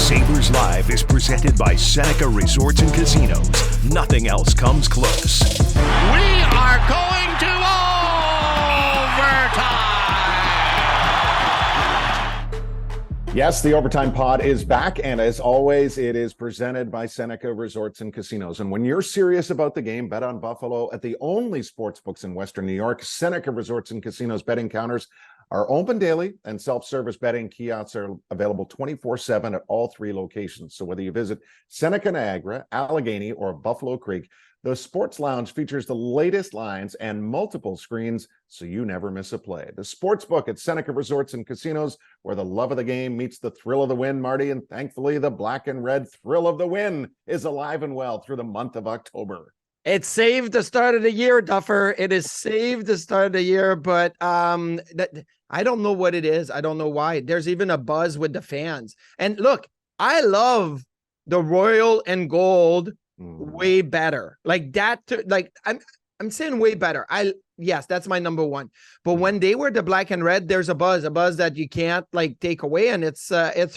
Sabres Live is presented by Seneca Resorts and Casinos. Nothing else comes close. We are going to overtime. Yes, the Overtime Pod is back, and as always, it is presented by Seneca Resorts and Casinos. And when you're serious about the game, bet on Buffalo at the only sports books in Western New York. Seneca Resorts and Casinos betting counters are open daily, and self-service betting kiosks are available 24/7 at all three locations. So whether you visit Seneca Niagara, Allegheny, or Buffalo Creek, the Sports Lounge features the latest lines and multiple screens, so you never miss a play. The Sportsbook at Seneca Resorts and Casinos, where the love of the game meets the thrill of the win, Marty, and thankfully the black and red thrill of the win is alive and well through the month of October. It saved the start of the year, Duffer. It has saved the start of the year, but I don't know what it is. I don't know why. There's even a buzz with the fans. And look, I love the royal and gold way better. Like that, like I'm saying way better. Yes, that's my number one. But when they were the black and red, there's a buzz that you can't like take away, and it's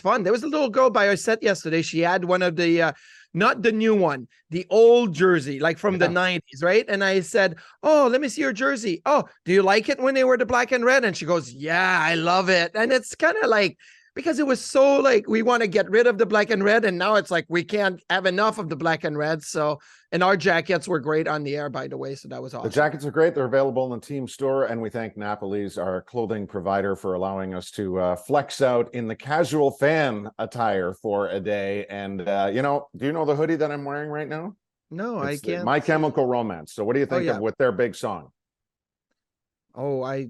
fun. There was a little girl by our set yesterday. She had one of the not the new one, the old jersey, like from the 90s, right? And I said, "Oh, let me see your jersey. Oh, do you like it when they were the black and red?" And she goes, "Yeah, I love it." And it's kind of like, because it was so like, we want to get rid of the black and red, and now it's like we can't have enough of the black and red. So, and our jackets were great on the air, by the way, so that was awesome. The jackets are great. They're available in the team store, and we thank Napoli's, our clothing provider, for allowing us to flex out in the casual fan attire for a day. And do you know the hoodie that I'm wearing right now? No, I can't. My Chemical Romance. So what do you think of with their big song? Oh, I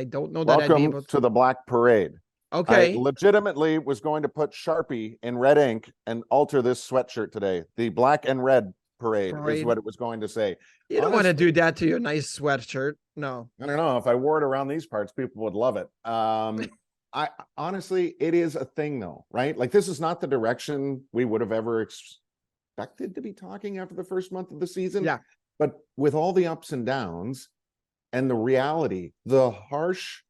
don't know that. Welcome to the Black Parade. Okay. I legitimately was going to put Sharpie in red ink and alter this sweatshirt today. The black and red parade is what it was going to say. You don't want to do that to your nice sweatshirt. No. I don't know. If I wore it around these parts, people would love it. I honestly, it is a thing though, right? Like, this is not the direction we would have ever expected to be talking after the first month of the season. Yeah. But with all the ups and downs and the reality, the harsh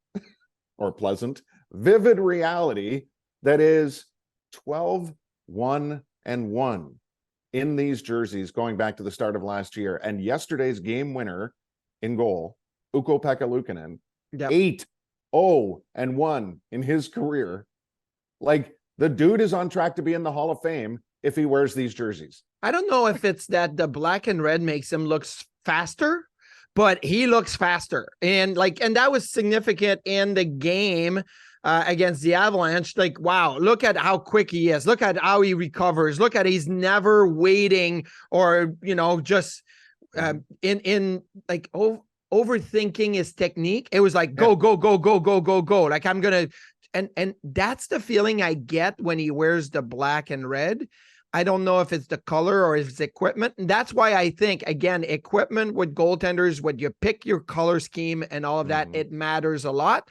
or pleasant, vivid reality that is 12-1-1 in these jerseys going back to the start of last year. And yesterday's game winner in goal, Ukko-Pekka Luukkonen, 8-0-1 in his career. Like, the dude is on track to be in the Hall of Fame if he wears these jerseys. I don't know if it's that the black and red makes him look faster, but he looks faster. And that was significant in the game against the Avalanche. Like, wow, look at how quick he is. Look at how he recovers. Look at, he's never waiting or, just overthinking his technique. It was like, go. Like, I'm going to, and that's the feeling I get when he wears the black and red. I don't know if it's the color or if it's equipment. And that's why I think, again, equipment with goaltenders, when you pick your color scheme and all of that, it matters a lot.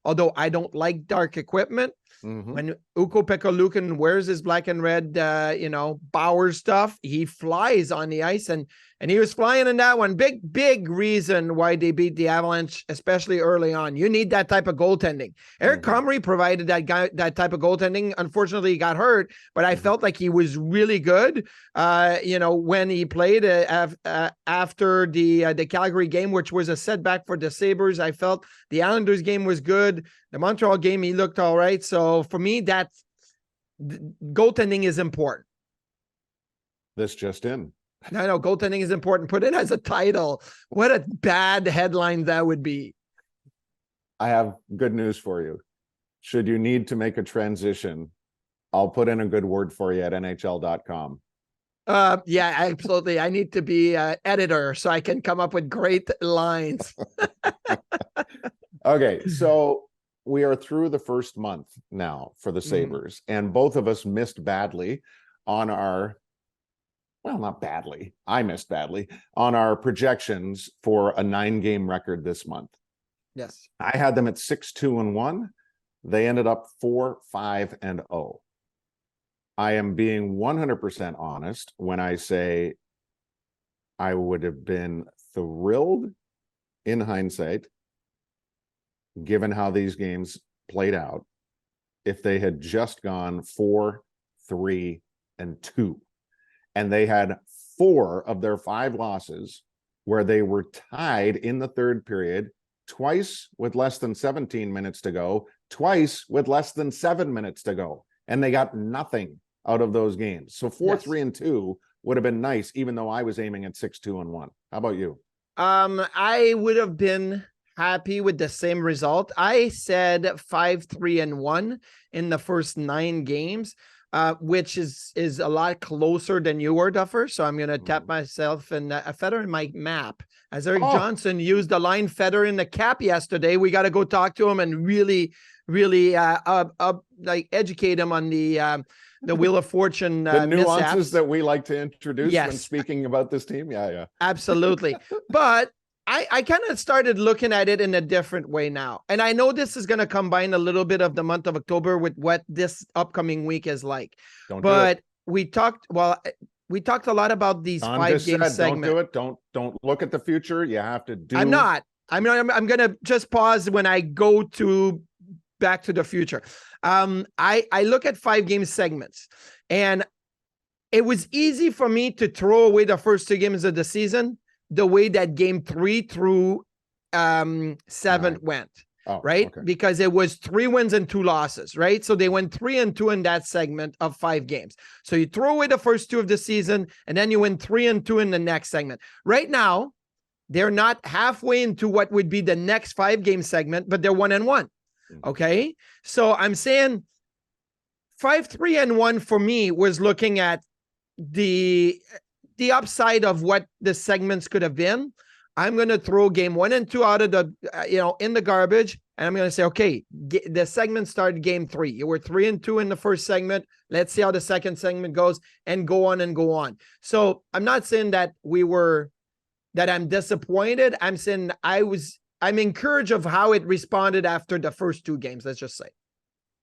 Although I don't like dark equipment. When Ukko-Pekka Luukkonen wears his black and red, Bauer stuff, he flies on the ice, and he was flying in that one. Big reason why they beat the Avalanche, especially early on. You need that type of goaltending. Eric Comrie provided that type of goaltending. Unfortunately, he got hurt, but I felt like he was really good. When he played after the Calgary game, which was a setback for the Sabres, I felt the Islanders game was good. The Montreal game, he looked all right. So for me, goaltending is important. This just in. No, goaltending is important. Put it as a title. What a bad headline that would be. I have good news for you. Should you need to make a transition, I'll put in a good word for you at NHL.com. Yeah, absolutely. I need to be an editor so I can come up with great lines. Okay, so we are through the first month now for the Sabres, and both of us missed badly on our, well, not badly, I missed badly on our projections for a 9-game record this month. Yes. I had them at 6-2-1. They ended up 4-5-0. I am being 100% honest when I say I would have been thrilled in hindsight, given how these games played out, if they had just gone 4 3-2. And they had 4 of their 5 losses where they were tied in the third period, twice with less than 17 minutes to go, twice with less than 7 minutes to go. And they got nothing out of those games. So 4-3-2 would have been nice, even though I was aiming at 6-2-1. How about you? I would have been happy with the same result. I said 5-3-1 in the first 9 games, which is a lot closer than you were, Duffer. So I'm going to tap myself and a feather in my map. As Eric Johnson used the line feather in the cap yesterday, we got to go talk to him and really like educate him on the Wheel of Fortune the nuances mishaps that we like to introduce when speaking about this team. Yeah. Absolutely. But I kind of started looking at it in a different way now. And I know this is going to combine a little bit of the month of October with what this upcoming week is like. We talked a lot about these 5-game segments. Don't do it. Don't look at the future. You have to do. I'm not. I'm going to just pause when I go to Back to the Future. I look at 5-game segments, and it was easy for me to throw away the first 2 games of the season the way that game 3 through 7 went. Right? Okay. Because it was 3 wins and 2 losses, right? So they went 3-2 in that segment of 5 games. So you throw away the first 2 of the season, and then you win 3-2 in the next segment. Right now, they're not halfway into what would be the next 5-game segment, but they're 1-1. Okay. So I'm saying 5-3-1 for me was looking at the upside of what the segments could have been. I'm going to throw game 1 and 2 out of the, in the garbage. And I'm going to say, okay, the segment started game 3. You were 3-2 in the first segment. Let's see how the second segment goes, and go on and go on. So I'm not saying that I'm disappointed. I'm saying I'm encouraged of how it responded after the first 2 games, let's just say.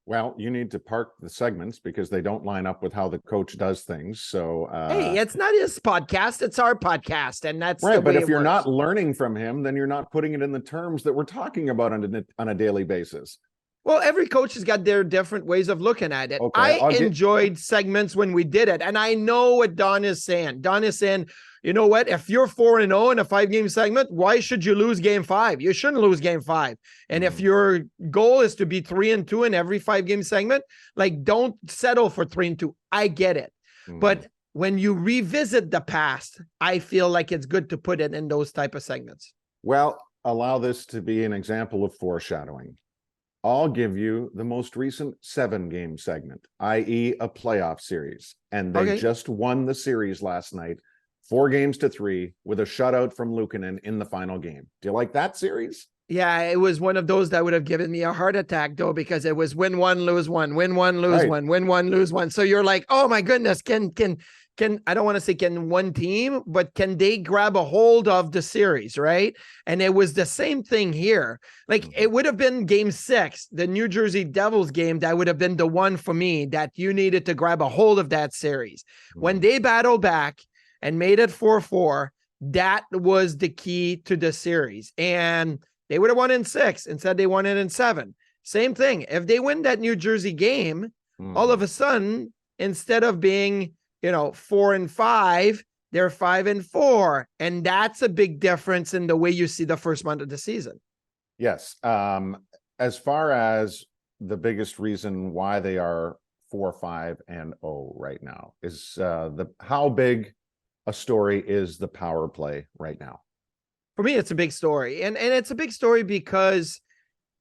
Well, you need to park the segments because they don't line up with how the coach does things. So, hey, it's not his podcast; it's our podcast, and that's right. But if you're not learning from him, then you're not putting it in the terms that we're talking about on a daily basis. Well, every coach has got their different ways of looking at it. Okay, I enjoyed segments when we did it, and I know what Don is saying. Don is saying, you know what? If you're 4-0 in a 5-game segment, why should you lose game 5? You shouldn't lose game 5. And if your goal is to be 3-2 in every 5-game segment, like, don't settle for 3-2. I get it. But when you revisit the past, I feel like it's good to put it in those type of segments. Well, allow this to be an example of foreshadowing. I'll give you the most recent 7-game segment, i.e. a playoff series. And they just won the series last night, 4-3, with a shutout from Luukkonen in the final game. Do you like that series? Yeah, it was one of those that would have given me a heart attack, though, because it was win 1, lose 1, win 1, lose 1, win 1, lose 1. So you're like, oh my goodness, can I don't want to say can one team, but can they grab a hold of the series, right? And it was the same thing here. Like, it would have been game 6, the New Jersey Devils game, that would have been the one for me that you needed to grab a hold of that series. When they battled back and made it 4-4, that was the key to the series. And they would have won in 6. Instead, they won it in 7. Same thing. If they win that New Jersey game, all of a sudden, instead of being 4-5, they're 5-4. And that's a big difference in the way you see the first month of the season. Yes. As far as the biggest reason why they are 4-5-0 right now is how big a story is the power play right now? For me, it's a big story. And it's a big story because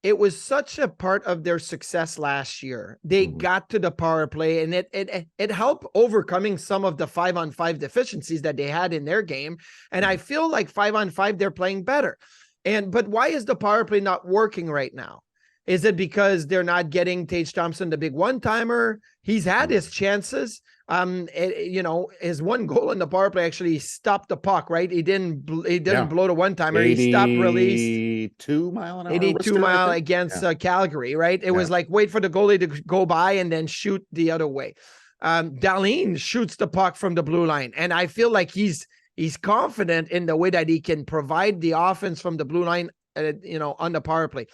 it was such a part of their success last year. They got to the power play, and it helped overcoming some of the 5-on-5 deficiencies that they had in their game. And I feel like 5-on-5, they're playing better. But why is the power play not working right now? Is it because they're not getting Tage Thompson, the big one-timer? He's had his chances. His one goal in the power play actually stopped the puck, right? He didn't blow the one-timer. He stopped release. 82 mile an hour. 82 mile against Calgary, right? It was like, wait for the goalie to go by and then shoot the other way. Dahlin shoots the puck from the blue line. And I feel like he's confident in the way that he can provide the offense from the blue line, on the power play.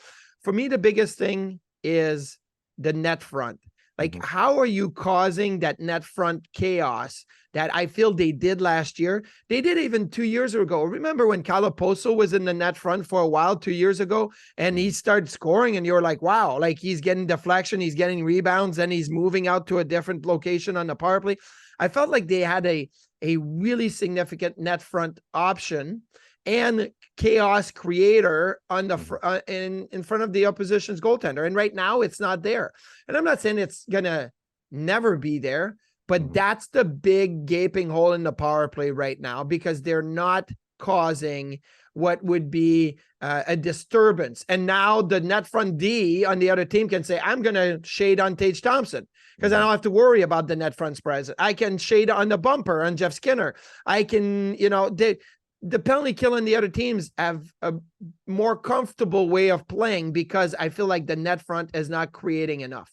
For me, the biggest thing is the net front. Like, how are you causing that net front chaos that I feel they did last year? They did even 2 years ago. Remember when Calaposo was in the net front for a while 2 years ago, and he started scoring, and you're like, wow, like he's getting deflection, he's getting rebounds, and he's moving out to a different location on the power play. I felt like they had a really significant net front option and chaos creator on the in front of the opposition's goaltender. And right now it's not there. And I'm not saying it's gonna never be there, but that's the big gaping hole in the power play right now, because they're not causing what would be a disturbance. And now the net front D on the other team can say, I'm gonna shade on Tage Thompson, because I don't have to worry about the net front spreads. I can shade on the bumper on Jeff Skinner. I can, the penalty kill in the other teams have a more comfortable way of playing, because I feel like the net front is not creating enough.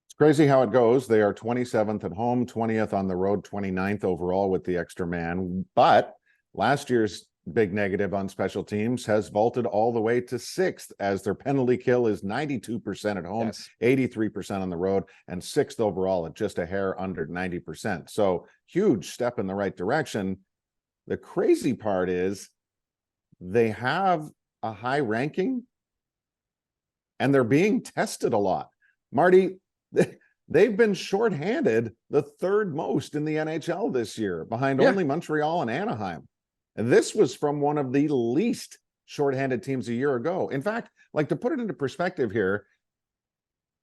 It's crazy how it goes. They are 27th at home, 20th on the road, 29th overall with the extra man. But last year's big negative on special teams has vaulted all the way to 6th, as their penalty kill is 92% at home, 83% on the road, and 6th overall at just a hair under 90%. So huge step in the right direction. The crazy part is they have a high ranking and they're being tested a lot. Marty, they've been shorthanded the 3rd most in the NHL this year, behind only Montreal and Anaheim. And this was from one of the least shorthanded teams a year ago. In fact, like, to put it into perspective here,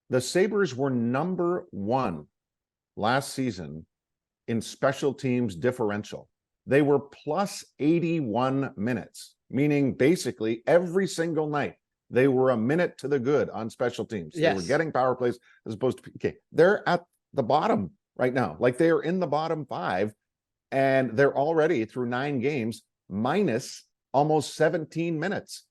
the Sabres were number 1 last season in special teams differential. They were plus 81 minutes, meaning basically every single night they were a minute to the good on special teams. They were getting power plays as opposed to PK. They're at the bottom right now. Like, they are in the bottom 5, and they're already through 9 games minus almost 17 minutes.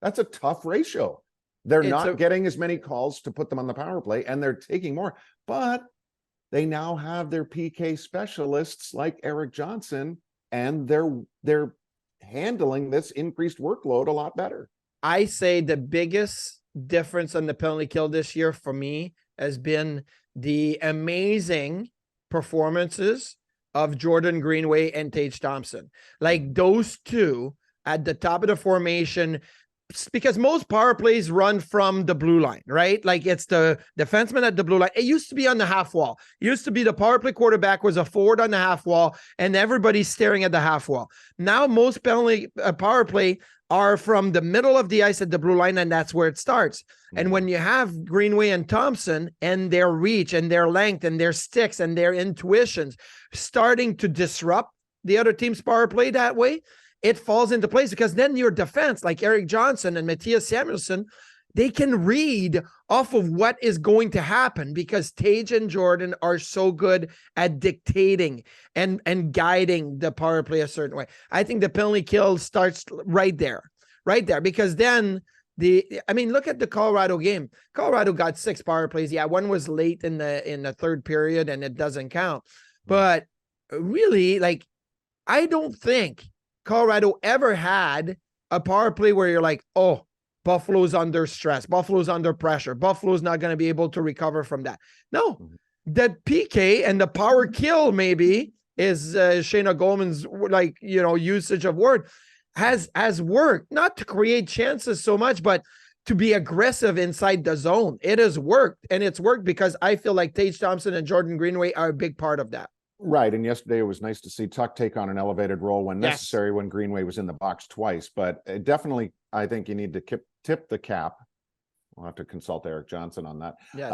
That's a tough ratio. They're not getting as many calls to put them on the power play, and they're taking more. But they now have their PK specialists like Eric Johnson, and they're handling this increased workload a lot better. I say the biggest difference on the penalty kill this year for me has been the amazing performances of Jordan Greenway and Tage Thompson. Like, those two at the top of the formation, because most power plays run from the blue line, right? Like, it's the defenseman at the blue line. It used to be on the half wall. It used to be the power play quarterback was a forward on the half wall, and everybody's staring at the half wall. Now most penalty power play are from the middle of the ice at the blue line, and that's where it starts. And when you have Greenway and Thompson and their reach and their length and their sticks and their intuitions starting to disrupt the other team's power play that way, it falls into place, because then your defense, like Eric Johnson and Matthias Samuelsson, they can read off of what is going to happen, because Tage and Jordan are so good at dictating and guiding the power play a certain way. I think the penalty kill starts right there, because then look at the Colorado game. Colorado got 6 power plays. Yeah, one was late in the 3rd period, and it doesn't count. But really, like, I don't think Colorado ever had a power play where you're like, oh, Buffalo's under stress, Buffalo's under pressure, Buffalo's not going to be able to recover from that. No, the PK and the power kill maybe is Shayna Goldman's usage of word has worked, not to create chances so much, but to be aggressive inside the zone. It has worked, and it's worked because I feel like Tage Thompson and Jordan Greenway are a big part of that. Right. And yesterday it was nice to see Tuck take on an elevated role when necessary, when Greenway was in the box twice. But definitely, I think you need to tip the cap. We'll have to consult Eric Johnson on that. Yes.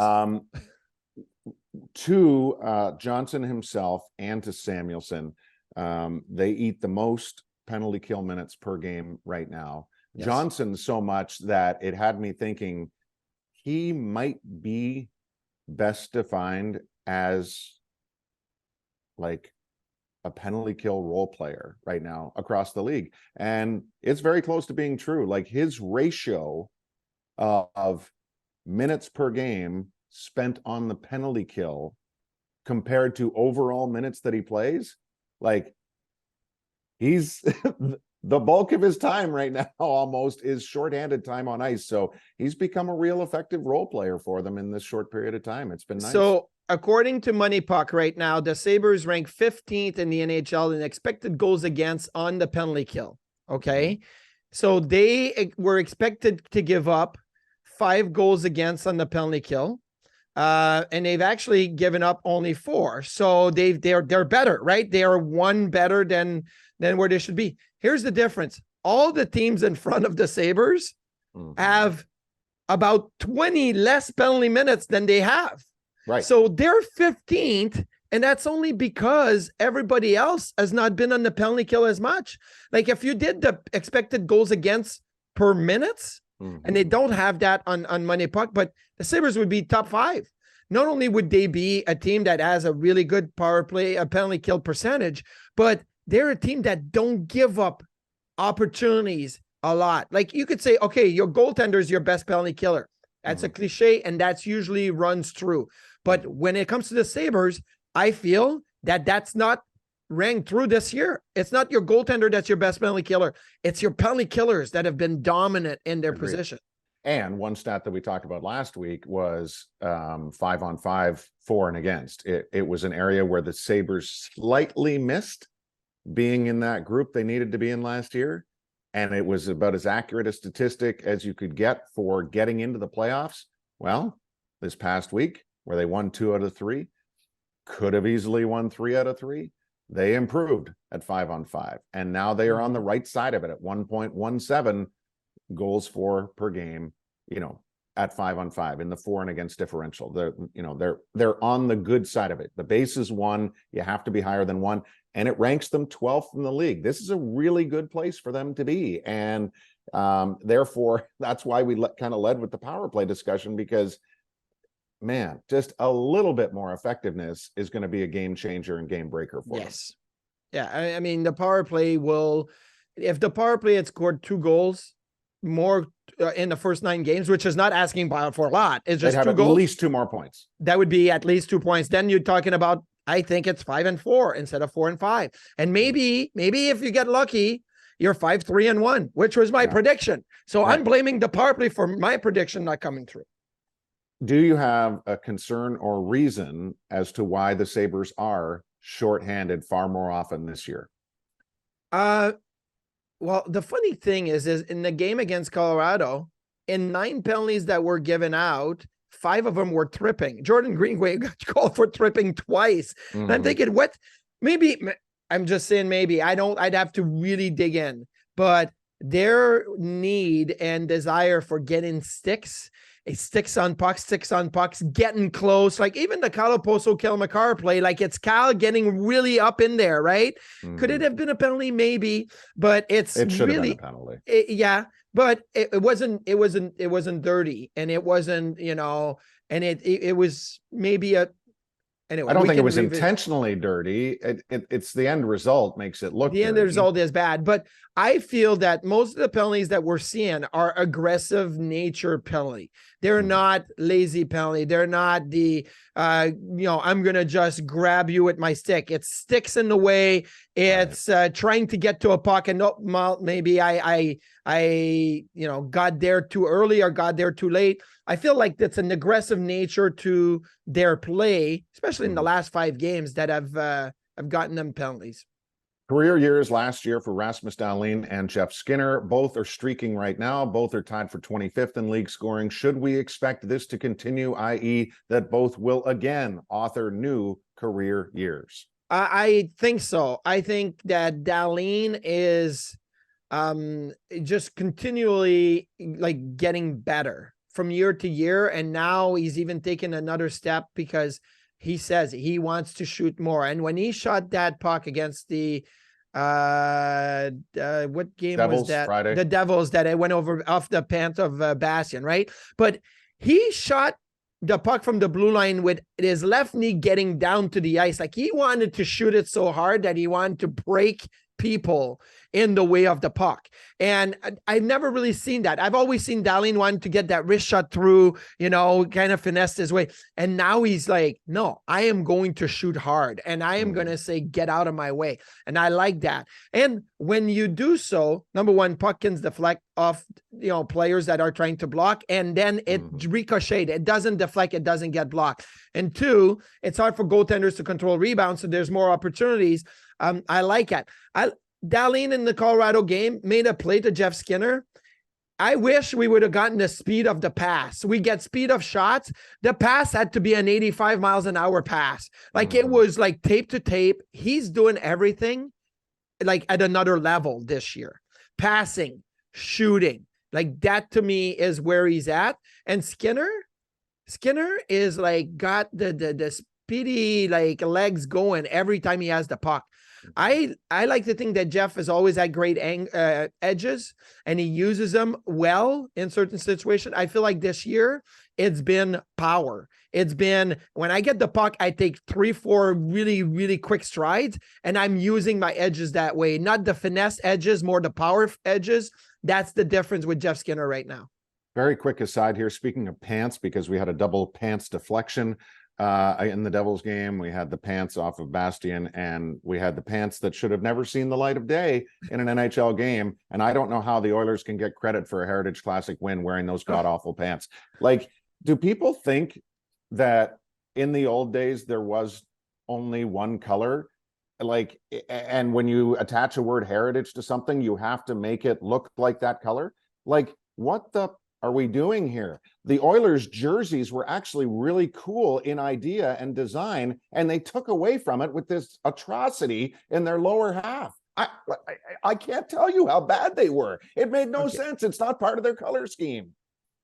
To Johnson himself and to Samuelsson. They eat the most penalty kill minutes per game right now. Yes. Johnson so much that it had me thinking he might be best defined as like a penalty kill role player right now across the league. And it's very close to being true. Like, his ratio of minutes per game spent on the penalty kill compared to overall minutes that he plays, like, he's the bulk of his time right now almost is shorthanded time on ice. So he's become a real effective role player for them in this short period of time. It's been nice. So according to Money Puck right now, the Sabres rank 15th in the NHL in expected goals against on the penalty kill. Okay. So they were expected to give up 5 goals against on the penalty kill. And they've actually given up only 4. So they're better, right? They are 1 better than where they should be. Here's the difference. All the teams in front of the Sabres have about 20 less penalty minutes than they have. Right. So they're 15th, and that's only because everybody else has not been on the penalty kill as much. Like if you did the expected goals against per minutes, and they don't have that on Money Puck, but the Sabres would be top 5. Not only would they be a team that has a really good power play, a penalty kill percentage, but they're a team that don't give up opportunities a lot. Like you could say, okay, your goaltender is your best penalty killer. That's a cliche, and that's usually runs true. But when it comes to the Sabres, I feel that that's not rang through this year. It's not your goaltender that's your best penalty killer. It's your penalty killers that have been dominant in their position. And one stat that we talked about last week was 5-on-5 for and against. It was an area where the Sabres slightly missed being in that group they needed to be in last year. And it was about as accurate a statistic as you could get for getting into the playoffs. Well, this past week where they won 2 out of 3, could have easily won 3 out of 3. They improved at 5-on-5, and now they are on the right side of it at 1.17 goals for per game, at 5-on-5 in the for and against differential. They're on the good side of it. The base is 1. You have to be higher than 1, and it ranks them 12th in the league. This is a really good place for them to be. And therefore, that's why we kind of led with the power play discussion, because man, just a little bit more effectiveness is going to be a game changer and game breaker for them. Yeah. I mean, the power play will, if the power play had scored 2 goals more in the first 9 games, which is not asking for a lot, it's just 2 goals. At least 2 more points. That would be at least 2 points. Then you're talking about, I think it's 5-4 instead of 4-5. And maybe if you get lucky, you're 5-3-1, which was my prediction. So I'm blaming the power play for my prediction not coming through. Do you have a concern or reason as to why the Sabres are shorthanded far more often this year? Well, the funny thing is in the game against Colorado, in 9 penalties that were given out, 5 of them were tripping. Jordan Greenway got called for tripping twice. And I'm thinking, what? Maybe, I'm just saying maybe. I'd have to really dig in. But their need and desire for getting sticks on pucks, getting close. Like even the Kyle Poso, Kel McCarr play, like it's Kyle getting really up in there, right? Could it have been a penalty? Maybe, but it should really have been a penalty. But it wasn't dirty, and it wasn't, and it was maybe a. Anyway, I don't think it was intentionally dirty. It's the end result makes it look. The end result is bad, but I feel that most of the penalties that we're seeing are aggressive nature penalty. They're not lazy penalty. They're not the I'm gonna just grab you with my stick. It's sticks in the way. It's trying to get to a puck, and maybe I got there too early or got there too late. I feel like that's an aggressive nature to their play, especially in the last 5 games that have gotten them penalties. Career years last year for Rasmus Dahlin and Jeff Skinner. Both are streaking right now. Both are tied for 25th in league scoring. Should we expect this to continue, i.e. that both will again author new career years? I think so. I think that Dahlin is just continually like getting better from year to year. And now he's even taken another step because he says he wants to shoot more. And when he shot that puck against the what game Devils, was that? Friday. The Devils, that it went over off the pant of Bastian, right? But he shot the puck from the blue line with his left knee getting down to the ice. Like he wanted to shoot it so hard that he wanted to break people in the way of the puck. And I've never really seen that. I've always seen Dahlin want to get that wrist shot through, kind of finesse his way. And now he's like, no, I am going to shoot hard and I am going to say, get out of my way. And I like that. And when you do so, number one, puck can deflect off, players that are trying to block, and then it ricocheted. It doesn't deflect. It doesn't get blocked. And two, it's hard for goaltenders to control rebounds. So there's more opportunities. I like it. Dahlin in the Colorado game made a play to Jeff Skinner. I wish we would have gotten the speed of the pass. We get speed of shots. The pass had to be an 85 miles an hour pass. Like it was like tape to tape. He's doing everything like at another level this year. Passing, shooting, like that to me is where he's at. And Skinner is like got the speedy like legs going every time he has the puck. I like to think that Jeff has always had great edges and he uses them well in certain situations. I feel like this year it's been power. It's been when I get the puck, I take 3-4 really, really quick strides and I'm using my edges that way, not the finesse edges, more the power edges. That's the difference with Jeff Skinner right now. Very quick aside here. Speaking of pants, because we had a double pants deflection in the Devils game. We had the pants off of Bastian and we had the pants that should have never seen the light of day in an NHL game. And I don't know how the Oilers can get credit for a Heritage Classic win wearing those god-awful pants. Like, do people think that in the old days there was only one color? Like, and when you attach a word heritage to something, you have to make it look like that color? Like, what the are we doing here? The Oilers jerseys were actually really cool in idea and design, and they took away from it with this atrocity in their lower half. I can't tell you how bad they were. It made no sense. It's not part of their color scheme.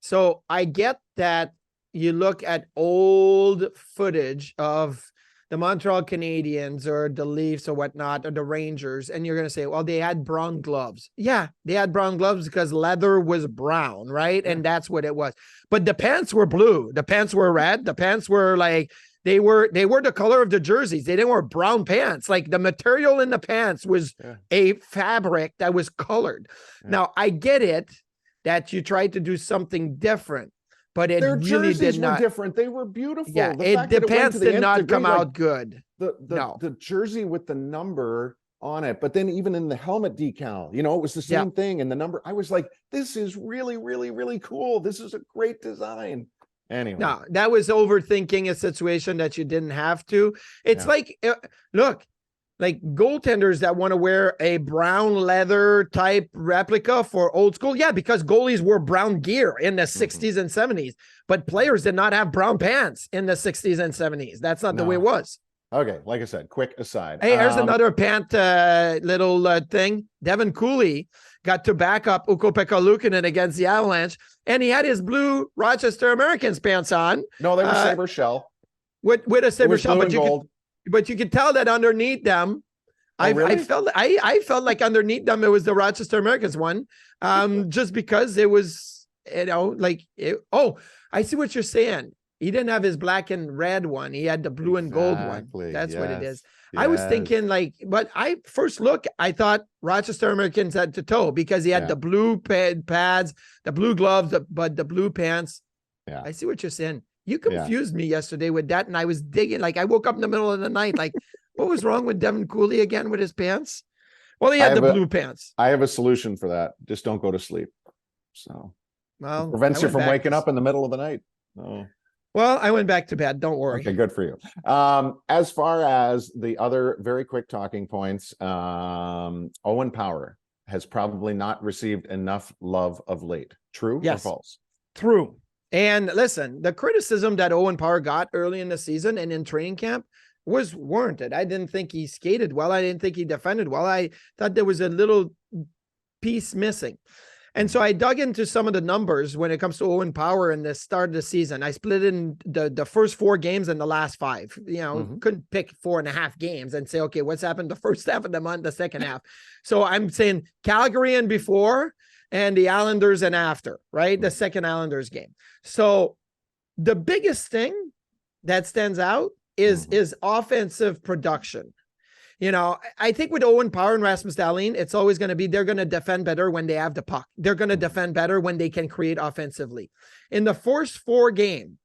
So I get that you look at old footage of the Montreal Canadiens or the Leafs or whatnot, or the Rangers, and you're going to say, well, they had brown gloves. Yeah, they had brown gloves because leather was brown, right? And that's what it was. But the pants were blue. The pants were red. The pants were like, they were the color of the jerseys. They didn't wear brown pants. Like the material in the pants was a fabric that was colored. Now, I get it that you tried to do something different. But it their really jerseys did not. Were different. They were beautiful. Yeah, the pants did not come out good. The jersey with the number on it, but then even in the helmet decal, it was the same thing. And the number, I was like, this is really, really, really cool. This is a great design. Anyway, no, that was overthinking a situation that you didn't have to. It's like, look. Like goaltenders that want to wear a brown leather type replica for old school. Yeah, because goalies wore brown gear in the 60s and 70s, but players did not have brown pants in the 60s and 70s. That's not the way it was. Okay, like I said, quick aside. Hey, here's another pant little thing. Devin Cooley got to back up Ukko-Pekka Luukkonen against the Avalanche, and he had his blue Rochester Americans pants on. No, they were saber shell. With a saber shell, but you could tell that underneath them, I felt like underneath them, it was the Rochester Americans one, just because it was, I see what you're saying. He didn't have his black and red one. He had the blue and gold one. That's what it is. I was thinking but I thought Rochester Americans head to toe because he had the blue pads, the blue gloves, but the blue pants. Yeah. I see what you're saying. You confused me yesterday with that, and I was digging. Like, I woke up in the middle of the night, like, what was wrong with Devin Cooley again with his pants? Well, he had the blue pants. I have a solution for that. Just don't go to sleep. So, it prevents you from waking up in the middle of the night. Oh. Well, I went back to bed. Don't worry. Okay, good for you. As far as the other very quick talking points, Owen Power has probably not received enough love of late. True or false? True. And listen, the criticism that Owen Power got early in the season and in training camp was warranted. I didn't think he skated well. I didn't think he defended well. I thought there was a little piece missing. And so I dug into some of the numbers when it comes to Owen Power in the start of the season. I split in the first 4 games and the last 5. Couldn't pick 4.5 games and say, okay, what's happened the first half of the month, the second half. So I'm saying Calgary and before, and the Islanders and after, right? The second Islanders game. So the biggest thing that stands out is offensive production. I think with Owen Power and Rasmus Dahlin, it's always going to be they're going to defend better when they have the puck. They're going to defend better when they can create offensively. In the first 4 games,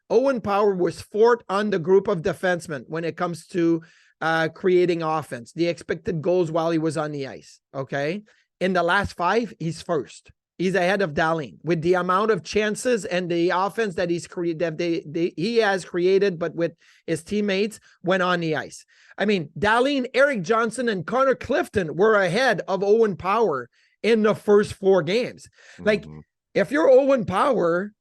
Owen Power was fourth on the group of defensemen when it comes to creating offense, the expected goals while he was on the ice. Okay. In the last 5, he's first. He's ahead of Dahlin with the amount of chances and the offense that he's created, he has created, but with his teammates when on the ice. I mean, Dahlin, Eric Johnson, and Connor Clifton were ahead of Owen Power in the first 4 games. Like, if you're Owen Power,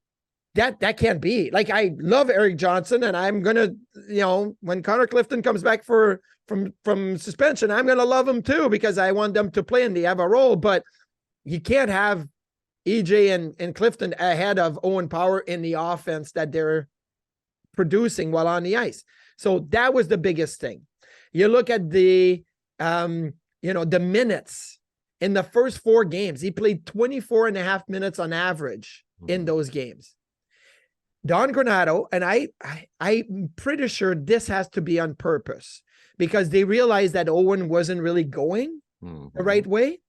that can't be. Like, I love Eric Johnson, and I'm gonna, when Connor Clifton comes back from suspension, I'm gonna love him too because I want them to play and they have a role. But you can't have EJ and Clifton ahead of Owen Power in the offense that they're producing while on the ice. So that was the biggest thing. You look at the minutes in the first 4 games. He played 24 and a half minutes on average in those games. Don Granato, and I'm pretty sure this has to be on purpose because they realized that Owen wasn't really going the right way.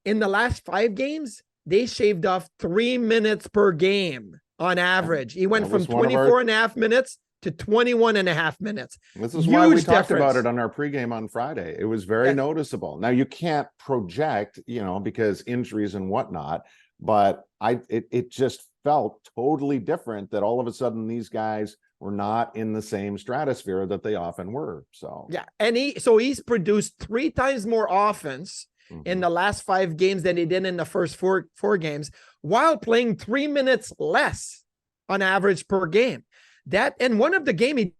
In the last 5 games, they shaved off 3 minutes per game on average. He went from 24 and a half minutes to 21 and a half minutes. This is why we talked about it on our pregame on Friday. It was very noticeable. Now, you can't project, because injuries and whatnot, but it just felt totally different that all of a sudden these guys were not in the same stratosphere that they often were. So, yeah. And he's produced 3 times more offense in the last 5 games than he did in the first four games, while playing 3 minutes less on average per game. And one of the game, he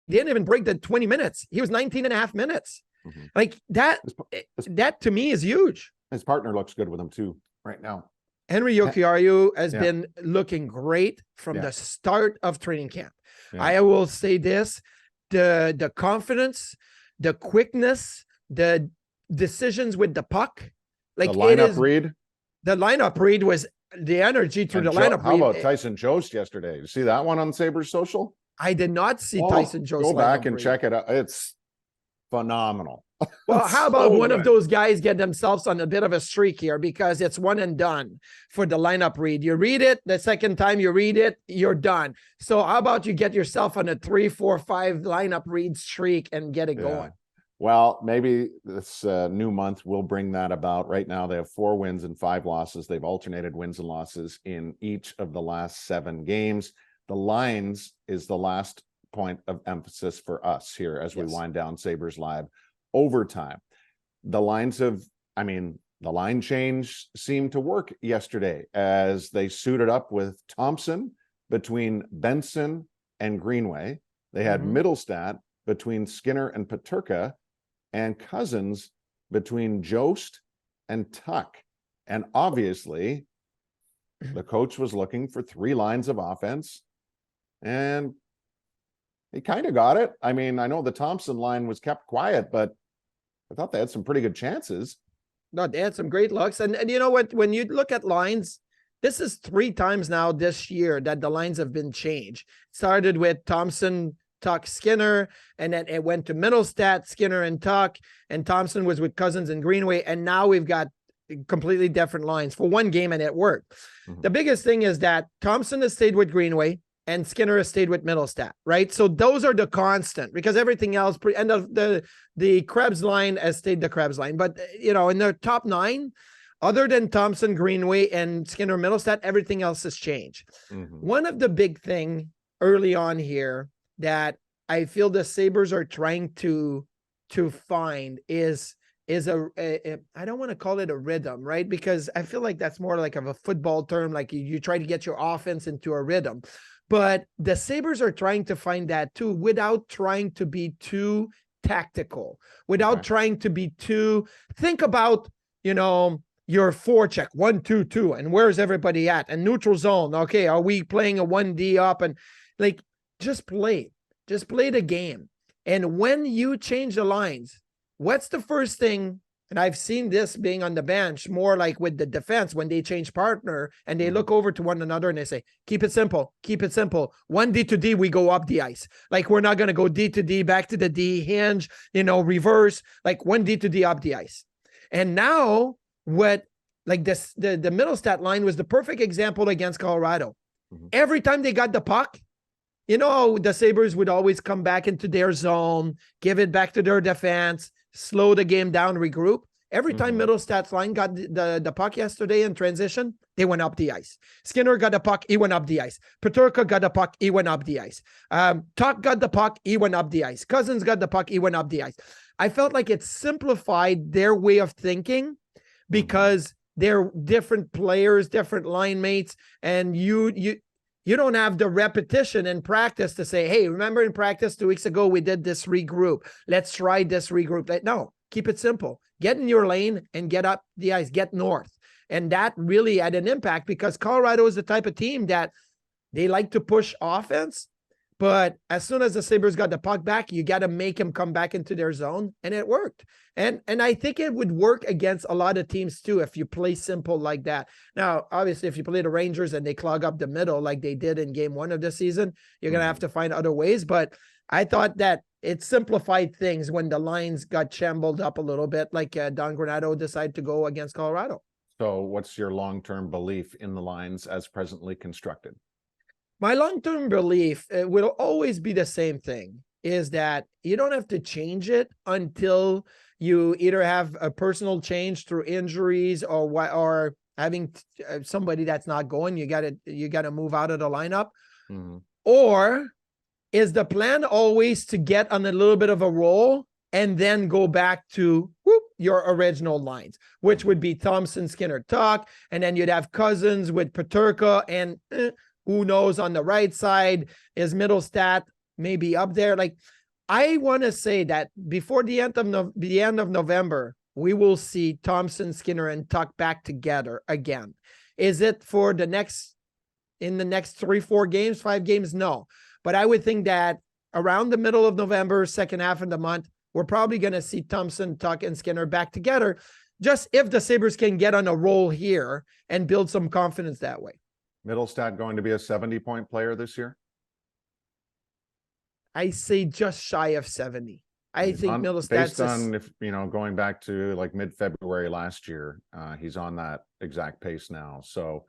didn't even break the 20 minutes. He was 19 and a half minutes. Like that to me is huge. His partner looks good with him too right now. Henry Jokiharju has been looking great from the start of training camp. I will say this, the confidence, the quickness, the decisions with the puck, like the lineup read was the energy through the lineup. How about Tyson Jost yesterday? You see that one on Sabres social? I did not see Tyson Jost. Go back and check it out. It's phenomenal. Well, how about one of those guys get themselves on a bit of a streak here because it's one and done for the lineup read. You read it, the second time you read it, you're done. So how about you get yourself on a 3, 4, 5 lineup read streak and get it going? Well, maybe this new month will bring that about. Right now, they have 4 wins and 5 losses. They've alternated wins and losses in each of the last 7 games. The lines is the last point of emphasis for us here as we wind down Sabres Live Overtime. The line change seemed to work yesterday as they suited up with Thompson between Benson and Greenway. They had Middlestat between Skinner and Peterka, and Cousins between Jost and Tuck. And obviously, the coach was looking for 3 lines of offense, and he kind of got it. I mean, I know the Thompson line was kept quiet, but I thought they had some pretty good chances. No, they had some great looks. And you know what? When you look at lines, this is 3 times now this year that the lines have been changed. Started with Thompson, Tuck, Skinner, and then it went to Middlestat, Skinner, and Tuck, and Thompson was with Cousins and Greenway, and now we've got completely different lines for 1 game, and it worked. The biggest thing is that Thompson has stayed with Greenway, and Skinner has stayed with Middlestat, right? So those are the constant because everything else, and the Krebs line has stayed the Krebs line. But, in the top 9, other than Thompson, Greenway, and Skinner, Middlestat, everything else has changed. One of the big thing early on here that I feel the Sabres are trying to find is a I don't want to call it a rhythm, right? Because I feel like that's more like of a football term, like you try to get your offense into a rhythm. But the Sabres are trying to find that too without trying to be too tactical, without trying to be too, think about, your forecheck, 1, 2, 2, and where's everybody at? And neutral zone. Okay, are we playing a 1D up? And like, just play the game. And when you change the lines, what's the first thing and I've seen this being on the bench more like with the defense when they change partner and they look over to one another and they say, keep it simple, keep it simple. 1D to D, we go up the ice. Like we're not going to go D to D, back to the D, hinge, reverse, like 1D to D up the ice. And now what, like this, the middle stat line was the perfect example against Colorado. Every time they got the puck, the Sabres would always come back into their zone, give it back to their defense, slow the game down, regroup. Every time middle stats line got the puck yesterday in transition, they went up the ice. Skinner got the puck, he went up the ice. Peterka got the puck, he went up the ice. Tuck got the puck, he went up the ice. Cousins got the puck, he went up the ice. I felt like it simplified their way of thinking because they're different players, different line mates, and you don't have the repetition in practice to say, hey, remember in practice 2 weeks ago, we did this regroup. Let's try this regroup. No, keep it simple. Get in your lane and get up the ice, get north. And that really had an impact because Colorado is the type of team that they like to push offense. But as soon as the Sabres got the puck back, you got to make them come back into their zone. And it worked. And I think it would work against a lot of teams too if you play simple like that. Now, obviously, if you play the Rangers and they clog up the middle like they did in game 1 of the season, you're going to have to find other ways. But I thought that it simplified things when the lines got shambled up a little bit, like Don Granato decided to go against Colorado. So what's your long-term belief in the lines as presently constructed? My long-term belief will always be the same thing, is that you don't have to change it until you either have a personal change through injuries or having somebody that's not going. You got to move out of the lineup. Or is the plan always to get on a little bit of a roll and then go back to your original lines, which would be Thompson, Skinner, Tuck, and then you'd have Cousins with Peterka and who knows on the right side, is Middlestat maybe up there? Like, I want to say that before the end of November, we will see Thompson, Skinner, and Tuck back together again. Is it for in the next 3-4 games, 5 games? No. But I would think that around the middle of November, second half of the month, we're probably going to see Thompson, Tuck, and Skinner back together, just if the Sabres can get on a roll here and build some confidence that way. Middlestat going to be a 70-point player this year? I say just shy of 70. I think Middlestat, based on going back to like mid-February last year, he's on that exact pace now. So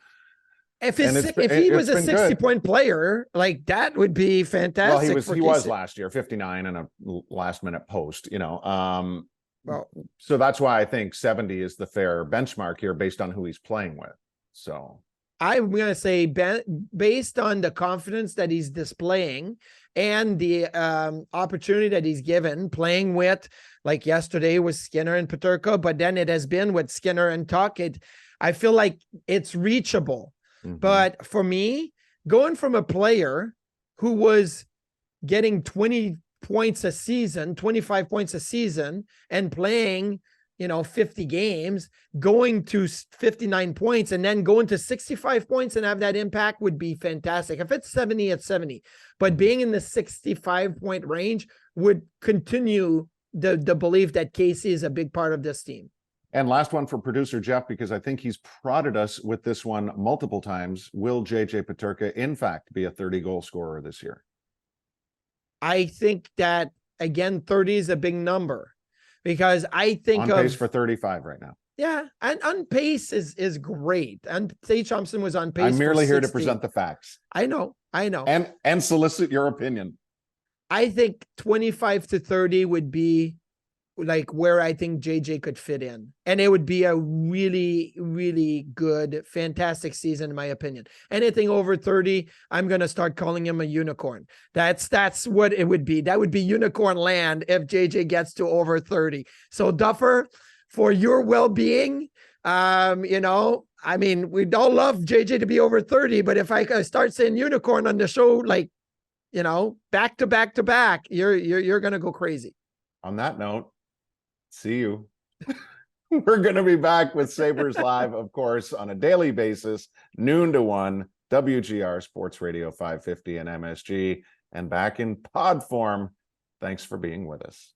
if he was a 60-point player, like that would be fantastic. Well, he was last year, 59 and a last-minute post. So that's why I think 70 is the fair benchmark here, based on who he's playing with. So I'm going to say based on the confidence that he's displaying and the opportunity that he's given playing with, like yesterday with Skinner and Peterka, but then it has been with Skinner and Tuck. I feel like it's reachable. But for me, going from a player who was getting 20 points a season, 25 points a season, and playing 50 games, going to 59 points and then going to 65 points and have that impact would be fantastic. If it's 70, it's 70. But being in the 65-point range would continue the belief that Casey is a big part of this team. And last one for producer Jeff, because I think he's prodded us with this one multiple times. Will JJ Peterka, in fact, be a 30-goal scorer this year? I think that, again, 30 is a big number. Because I think on pace for 35 right now. Yeah, and on pace is great. And Tage Thompson was on pace. I'm merely here to present the facts. I know. And solicit your opinion. I think 25 to 30 would be like where I think JJ could fit in. And it would be a really, really good, fantastic season, in my opinion. Anything over 30, I'm going to start calling him a unicorn. That's what it would be. That would be unicorn land if JJ gets to over 30. So Duffer, for your well-being, I mean, we'd all love JJ to be over 30, but if I start saying unicorn on the show, like, back to back to back, you're going to go crazy. On that note, see you. We're going to be back with Sabres Live, of course, on a daily basis, noon to 1, WGR Sports Radio 550 and MSG, and back in pod form. Thanks for being with us.